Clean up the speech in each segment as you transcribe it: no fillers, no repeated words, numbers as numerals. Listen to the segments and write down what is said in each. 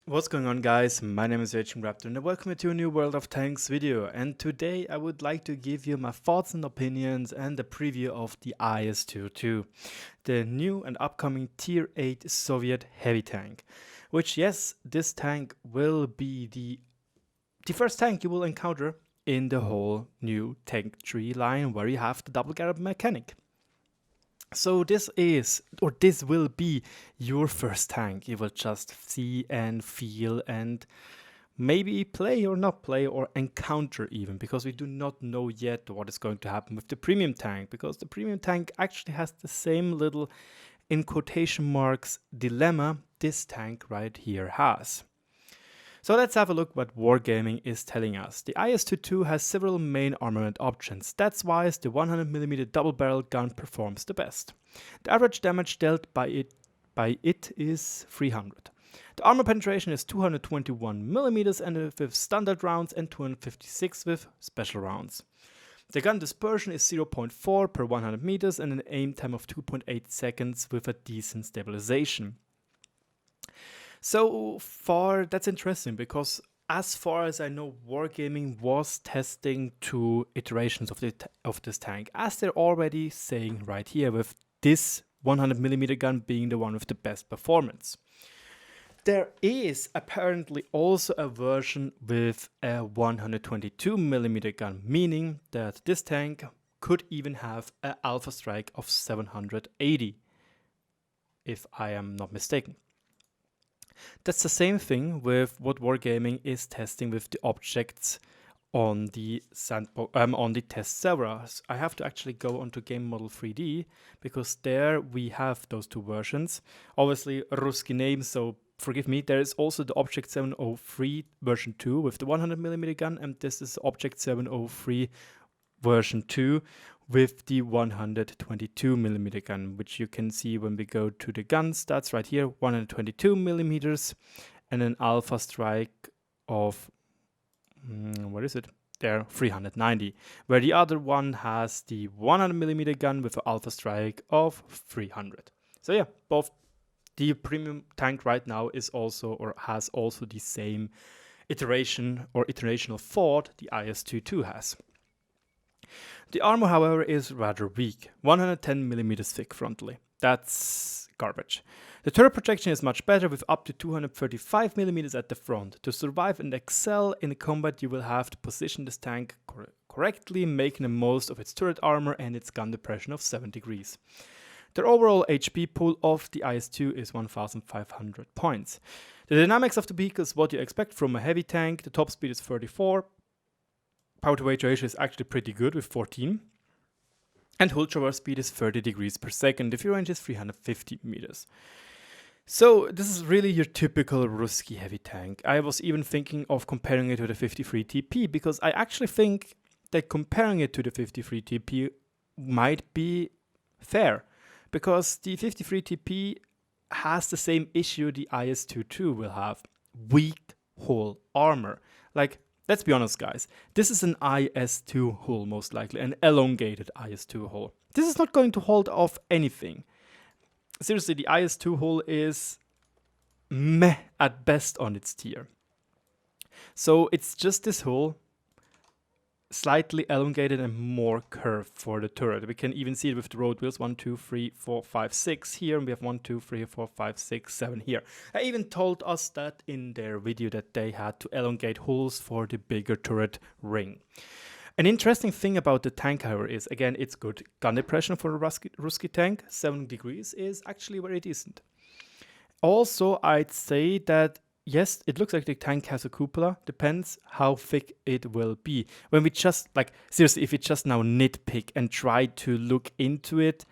What's going on, guys? My name is RagingRaptor and welcome to a new World of Tanks video. And today I would like to give you my thoughts and opinions and a preview of the IS-2-II, the new and upcoming Tier 8 Soviet heavy tank. Which, yes, this tank will be the first tank you will encounter in the whole new tank tree line where you have the double garrett mechanic. So this will be your first tank. You will just see and feel and maybe play or not play or encounter even, because we do not know yet what is going to happen with the premium tank, because the premium tank actually has the same little, in quotation marks, dilemma this tank right here has. So let's have a look what Wargaming is telling us. The IS-2-II has several main armament options. That's why the 100mm double-barreled gun performs the best. The average damage dealt by it is 300. The armor penetration is 221mm and with standard rounds and 256 with special rounds. The gun dispersion is 0.4 per 100 meters and an aim time of 2.8 seconds with a decent stabilization. So far, that's interesting, because as far as I know, Wargaming was testing 2 iterations of this tank, as they're already saying right here, with this 100mm gun being the one with the best performance. There is apparently also a version with a 122mm gun, meaning that this tank could even have an alpha strike of 780, if I am not mistaken. That's the same thing with what Wargaming is testing with the objects on the on the test servers. I have to actually go onto Game Model 3D, because there we have those 2 versions. Obviously, Ruski name, so forgive me. There is also the Object 703 version 2 with the 100mm gun, and this is Object 703 version 2 with the 122mm gun, which you can see when we go to the gun stats right here, 122mm and an alpha strike of, what is it? There, 390, where the other one has the 100mm gun with an alpha strike of 300. So yeah, both the premium tank right now is also, or has also, the same iteration or iterational thought the IS-2-II has. The armor, however, is rather weak, 110mm thick frontally. That's garbage. The turret protection is much better, with up to 235mm at the front. To survive and excel in combat, you will have to position this tank correctly, making the most of its turret armor and its gun depression of 7 degrees. The overall HP pool of the IS-2 is 1500 points. The dynamics of the vehicle is what you expect from a heavy tank. The top speed is 34. Power to weight ratio is actually pretty good with 14. And hull traverse speed is 30 degrees per second. The fuel range is 350 meters. So this is really your typical Ruski heavy tank. I was even thinking of comparing it to the 53 TP, because I actually think that comparing it to the 53 TP might be fair, because the 53 TP has the same issue the IS-2-II will have: weak hull armor. Like, let's be honest, guys, this is an IS-2 hull, most likely, an elongated IS-2 hull. This is not going to hold off anything. Seriously, the IS-2 hull is meh at best on its tier. So it's just this hull, slightly elongated and more curved for the turret. We can even see it with the road wheels, 1, 2, 3, 4, 5, 6 here, and we have 1, 2, 3, 4, 5, 6, 7 here. They even told us that in their video that they had to elongate hulls for the bigger turret ring. An interesting thing about the tank, however, is, again, it's good gun depression for a Ruski tank. 7 degrees is actually very decent. Also, I'd say that yes, it looks like the tank has a cupola. Depends how thick it will be. When we just, like, seriously, if we just now nitpick and try to look into it,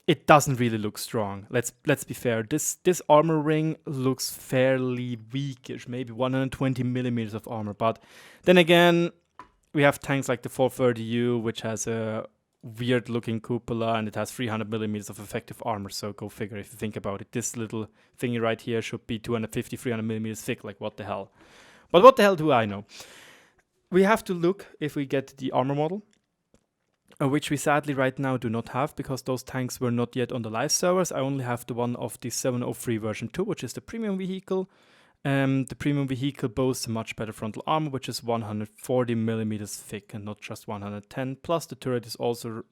it doesn't really look strong. Let's be fair. This armor ring looks fairly weakish, maybe 120mm of armor. But then again, we have tanks like the 430U, which has a weird looking cupola and it has 300mm of effective armor, so go figure if you think about it. This little thingy right here should be 250, 300mm thick, like what the hell. But what the hell do I know? We have to look if we get the armor model, which we sadly right now do not have, because those tanks were not yet on the live servers. I only have the one of the 703 version 2, which is the premium vehicle. The premium vehicle boasts a much better frontal armor, which is 140 millimeters thick and not just 110. Plus, the turret is also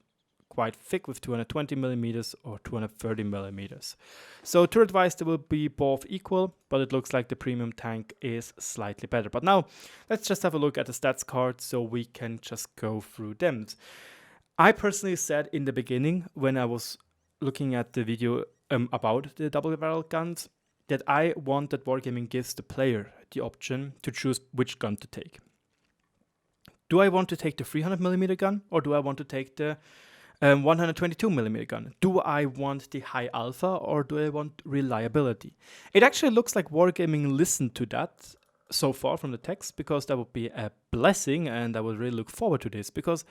quite thick with 220 millimeters or 230 millimeters. So turret-wise, they will be both equal, but it looks like the premium tank is slightly better. But now, let's just have a look at the stats card so we can just go through them. I personally said in the beginning, when I was looking at the video about the double-barreled guns, that I want that Wargaming gives the player the option to choose which gun to take. Do I want to take the 300mm gun, or do I want to take the 122mm gun? Do I want the high alpha, or do I want reliability? It actually looks like Wargaming listened to that so far from the text, because that would be a blessing, and I would really look forward to this, because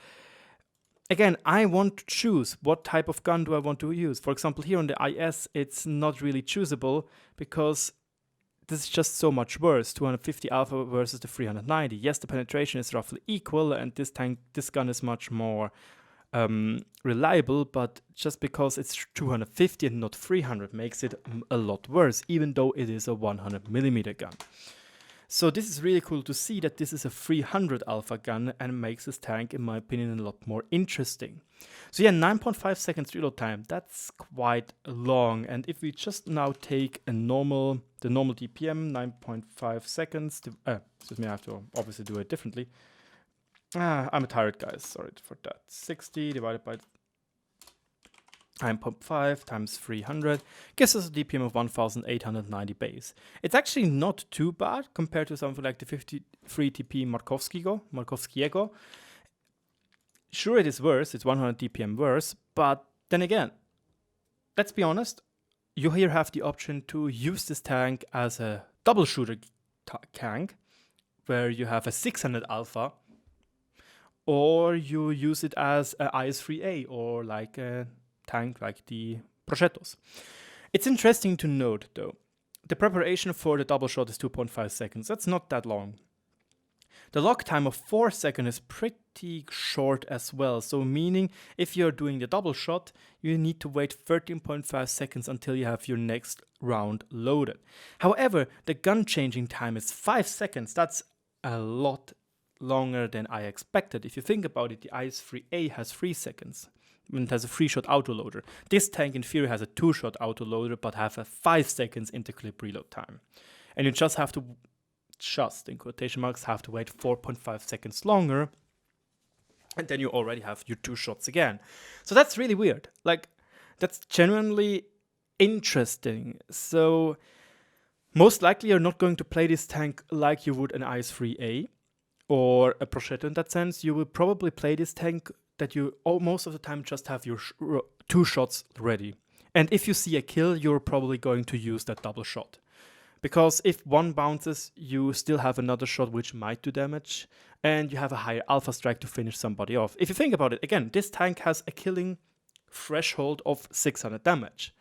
again, I want to choose what type of gun do I want to use. For example, here on the IS, it's not really choosable because this is just so much worse. 250 alpha versus the 390. Yes, the penetration is roughly equal, and this gun is much more reliable, but just because it's 250 and not 300 makes it a lot worse, even though it is a 100mm gun. So this is really cool to see that this is a 300 alpha gun and makes this tank, in my opinion, a lot more interesting. So yeah, 9.5 seconds reload time, that's quite long. And if we just now take the normal DPM, 9.5 seconds, excuse me, I have to obviously do it differently. I'm a tired guy, sorry for that. 60 divided by 9.5 times 300 gives us a DPM of 1890 base. It's actually not too bad compared to something like the 53 TP Markowskiego. Sure, it is worse, it's 100 DPM worse, but then again, let's be honest, you here have the option to use this tank as a double shooter tank, where you have a 600 alpha, or you use it as a IS-3A or like a tank like the Progettos. It's interesting to note though, the preparation for the double shot is 2.5 seconds. That's not that long. The lock time of 4 seconds is pretty short as well. So meaning if you're doing the double shot, you need to wait 13.5 seconds until you have your next round loaded. However, the gun changing time is 5 seconds. That's a lot longer than I expected. If you think about it, the IS-3A has 3 seconds. It has a 3-shot autoloader. This tank in theory has a 2-shot autoloader, but have a 5 seconds interclip reload time. And you just have to, in quotation marks, have to wait 4.5 seconds longer, and then you already have your 2 shots again. So that's really weird. Like, that's genuinely interesting. So most likely you're not going to play this tank like you would an IS-3A or a Progetto in that sense. You will probably play this tank that you most of the time just have your 2 shots ready. And if you see a kill, you're probably going to use that double shot. Because if one bounces, you still have another shot which might do damage, and you have a higher alpha strike to finish somebody off. If you think about it, again, this tank has a killing threshold of 600 damage.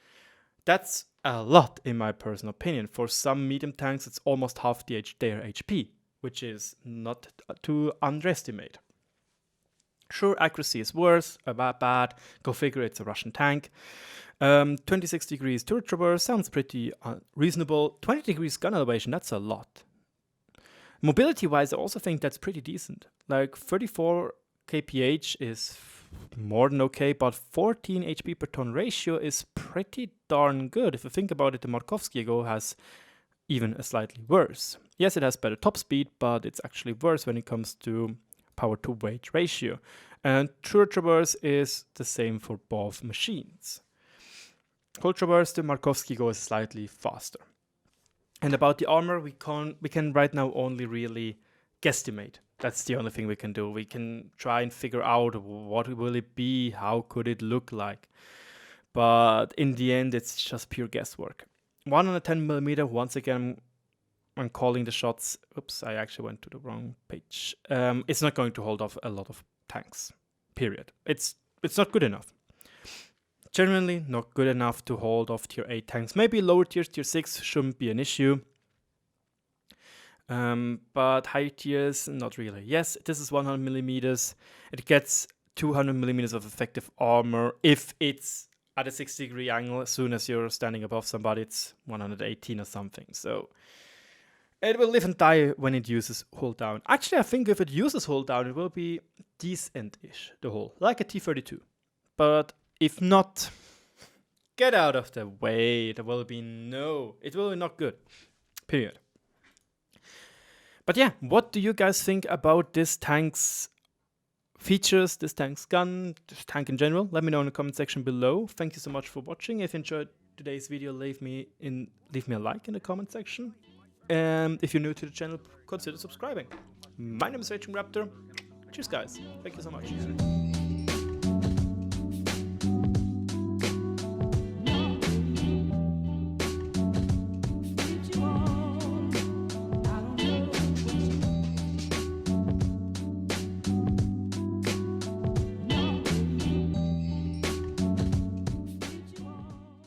That's a lot in my personal opinion. For some medium tanks, it's almost half their HP, which is not to underestimate. Sure, accuracy is worse, bad. Go figure, it's a Russian tank. 26 degrees turret traverse sounds pretty reasonable. 20 degrees gun elevation, that's a lot. Mobility-wise, I also think that's pretty decent. Like 34 kph is more than okay, but 14 HP per ton ratio is pretty darn good. If you think about it, the Markowskiego has even a slightly worse. Yes, it has better top speed, but it's actually worse when it comes to power to weight ratio. And turret traverse is the same for both machines. Cold traverse, the Markowskiego is slightly faster. And about the armor, we can right now only really guesstimate. That's the only thing we can do. We can try and figure out what will it be, how could it look like. But in the end, it's just pure guesswork. 110mm, once again, when calling the shots, oops, I actually went to the wrong page. It's not going to hold off a lot of tanks, period. It's not good enough. Generally not good enough to hold off tier 8 tanks. Maybe lower tiers, tier 6 shouldn't be an issue. But high tiers, not really. Yes, this is 100mm. It gets 200mm of effective armor if it's at a 60-degree angle. As soon as you're standing above somebody, it's 118 or something. So It will live and die when it uses hull down. Actually, I think if it uses hull down, it will be decent-ish, the hull, like a T-32. But if not, get out of the way. There will be it will be not good. Period. But yeah, what do you guys think about this tank's features, this tank's gun, this tank in general? Let me know in the comment section below. Thank you so much for watching. If you enjoyed today's video, leave me a like in the comment section. And if you're new to the channel, consider subscribing. My name is RagingRaptor. Cheers, guys. Thank you so much.